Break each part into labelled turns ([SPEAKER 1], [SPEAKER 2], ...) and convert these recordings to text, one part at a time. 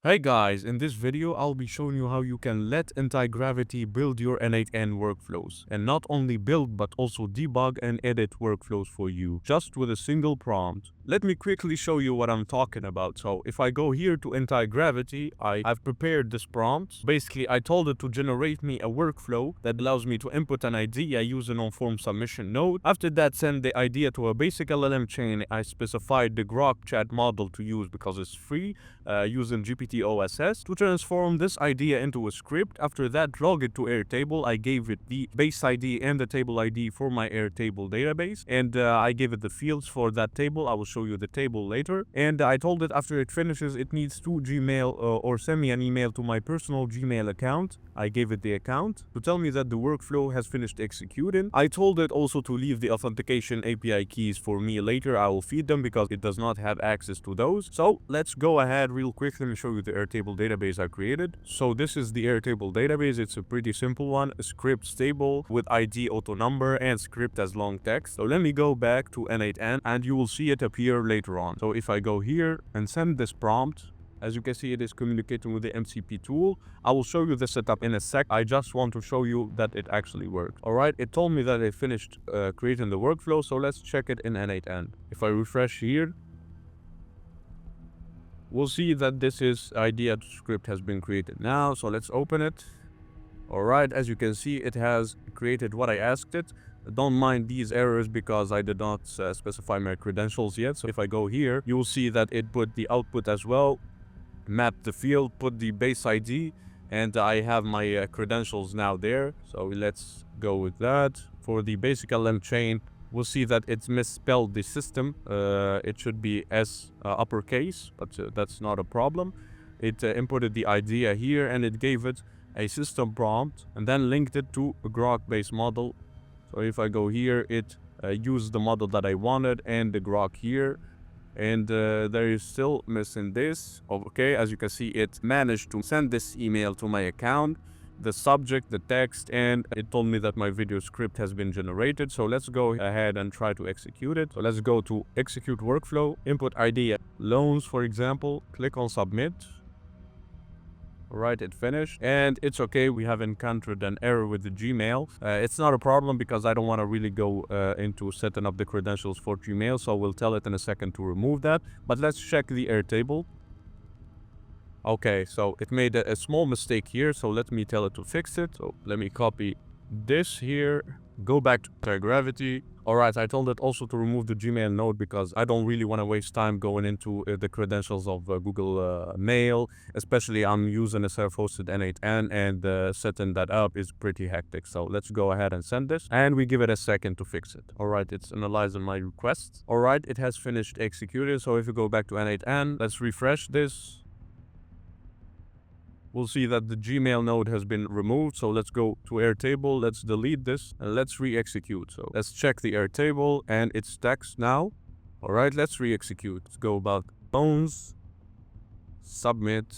[SPEAKER 1] Hey guys, in this video I'll be showing you how you can let Antigravity build your n8n workflows, and not only build but also debug and edit workflows for you, just with a single prompt. Let me quickly show you what I'm talking about. So if I go here to Antigravity, I've prepared this prompt. Basically, I told it to generate me a workflow that allows me to input an idea using on-form submission node. After that, send the idea to a basic LLM chain. I specified the Grok chat model to use because it's free, using GPT-OSS to transform this idea into a script. After that, log it to Airtable. I gave it the base ID and the table ID for my Airtable database, and I gave it the fields for that table. I will show you the table later. And I told it after it finishes, it needs to Gmail or send me an email to my personal Gmail account. I gave it the account to tell me that the workflow has finished executing. I told it also to leave the authentication API keys for me later. I will feed them because it does not have access to those. So let's go ahead real quick. Let me show you the Airtable database I created. So this is the Airtable database. It's a pretty simple one. A script table with ID auto number and script as long text. So let me go back to n8n and you will see it appear later on. So if I go here and send this prompt, as you can see, it is communicating with the MCP tool. I will show you the setup in a sec. I just want to show you that it actually works. All right, it told me that it finished creating the workflow. So let's check it in n8n. If I refresh here, we'll see that this idea script has been created now. So let's open it. All right, as you can see, it has created what I asked it. Don't mind these errors because I did not specify my credentials yet. So if I go here, you will see that it put the output as well, mapped the field, put the base ID, and I have my credentials now there. So let's go with that. For the basic LM chain, we'll see that it's misspelled the system. It should be S uppercase, but that's not a problem. It inputted the idea here and it gave it a system prompt and then linked it to a Grok-based model. So if I go here, it used the model that I wanted and the Grok here. And there is still missing this. Okay, as you can see, it managed to send this email to my account, the subject, the text, and it told me that my video script has been generated. So let's go ahead and try to execute it. So let's go to execute workflow, input idea loans, for example, click on submit. All right, it finished and it's okay. We have encountered an error with the Gmail. It's not a problem because I don't want to really go into setting up the credentials for Gmail, so we'll tell it in a second to remove that. But let's check the Airtable. Okay, so it made a small mistake here, so let me tell it to fix it. So let me copy this here, go back to Antigravity. All right, I told it also to remove the Gmail node because I don't really want to waste time going into the credentials of Google Mail, especially I'm using a self-hosted n8n and setting that up is pretty hectic. So let's go ahead and send this and we give it a second to fix it. All right, it's analyzing my requests. All right, it has finished executing. So if you go back to n8n, let's refresh this. We'll see that the Gmail node has been removed. So let's go to Airtable. Let's delete this and let's re-execute. So let's check the Airtable and it's text now. All right, let's re-execute. Let's go about bones, submit,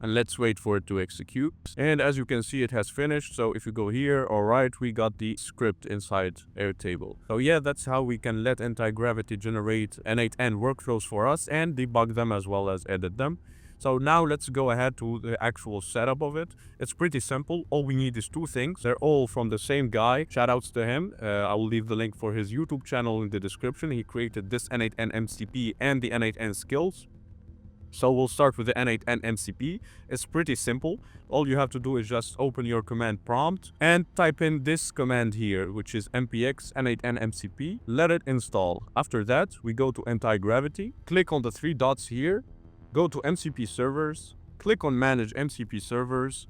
[SPEAKER 1] and let's wait for it to execute. And as you can see, it has finished. So if you go here, all right, we got the script inside Airtable. So yeah, that's how we can let Antigravity generate n8n workflows for us and debug them as well as edit them. So now let's go ahead to the actual setup of it. It's pretty simple. All we need is two things. They're all from the same guy. Shoutouts to him. I will leave the link for his YouTube channel in the description. He created this n8n MCP and the n8n skills. So we'll start with the n8n MCP. It's pretty simple. All you have to do is just open your command prompt and type in this command here, which is npx n8n MCP. Let it install. After that, we go to Antigravity. Click on the three dots here. Go to MCP servers, click on manage MCP servers,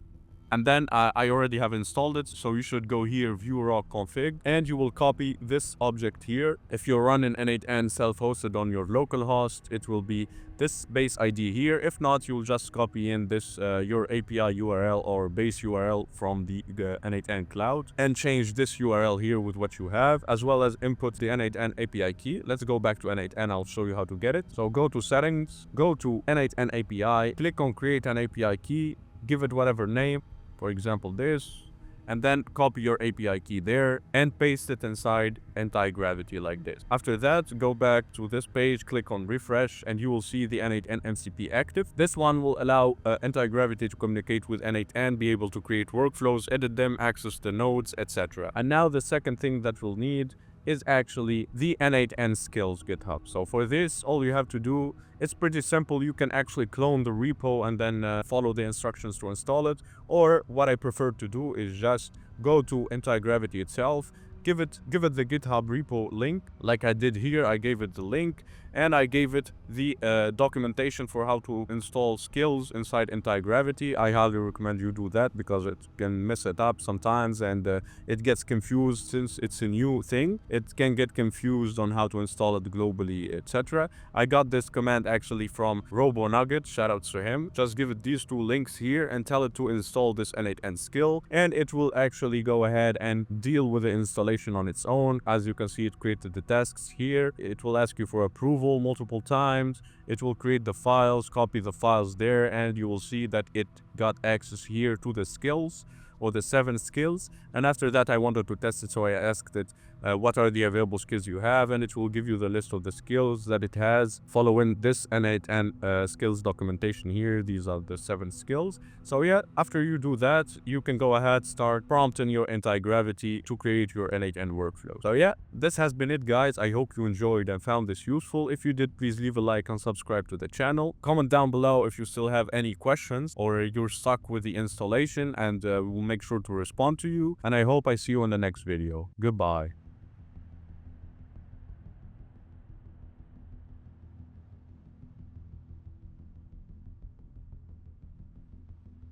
[SPEAKER 1] and then I already have installed it. So you should go here, view raw config, and you will copy this object here. If you're running n8n self-hosted on your local host, it will be this base ID here. If not, you'll just copy in this your API URL or base URL from the n8n cloud and change this URL here with what you have, as well as input the n8n API key. Let's go back to n8n. I'll show you how to get it. So go to settings, go to n8n API, click on create an API key, give it whatever name. For example, this, and then copy your API key there and paste it inside Antigravity like this. After that, go back to this page, click on refresh, and you will see the n8n MCP active. This one will allow Antigravity to communicate with n8n, be able to create workflows, edit them, access the nodes, etc. And now the second thing that we'll need is actually the n8n skills GitHub. So for this, all you have to do, it's pretty simple. You can actually clone the repo and then follow the instructions to install it. Or what I prefer to do is just go to Antigravity itself, give it the GitHub repo link, like I did here. I gave it the link and I gave it the documentation for how to install skills inside Antigravity. I highly recommend you do that because it can mess it up sometimes and it gets confused since it's a new thing. It can get confused on how to install it globally, etc. I got this command actually from RoboNugget, shoutouts to him. Just give it these two links here and tell it to install this n8n skill, and it will actually go ahead and deal with the installation on its own. As you can see, it created the tasks here. It will ask you for approval multiple times. It will create the files, copy the files there, and you will see that it got access here to the skills, or the 7 skills. And after that, I wanted to test it, so I asked it what are the available skills you have, and it will give you the list of the skills that it has following this n8n skills documentation here. These are the 7 skills. So yeah, after you do that, you can go ahead, start prompting your Antigravity to create your n8n workflow. So yeah, this has been it, guys. I hope you enjoyed and found this useful. If you did, please leave a like and subscribe to the channel. Comment down below if you still have any questions or you're stuck with the installation, and we'll make sure to respond to you. And I hope I see you in the next video. Goodbye.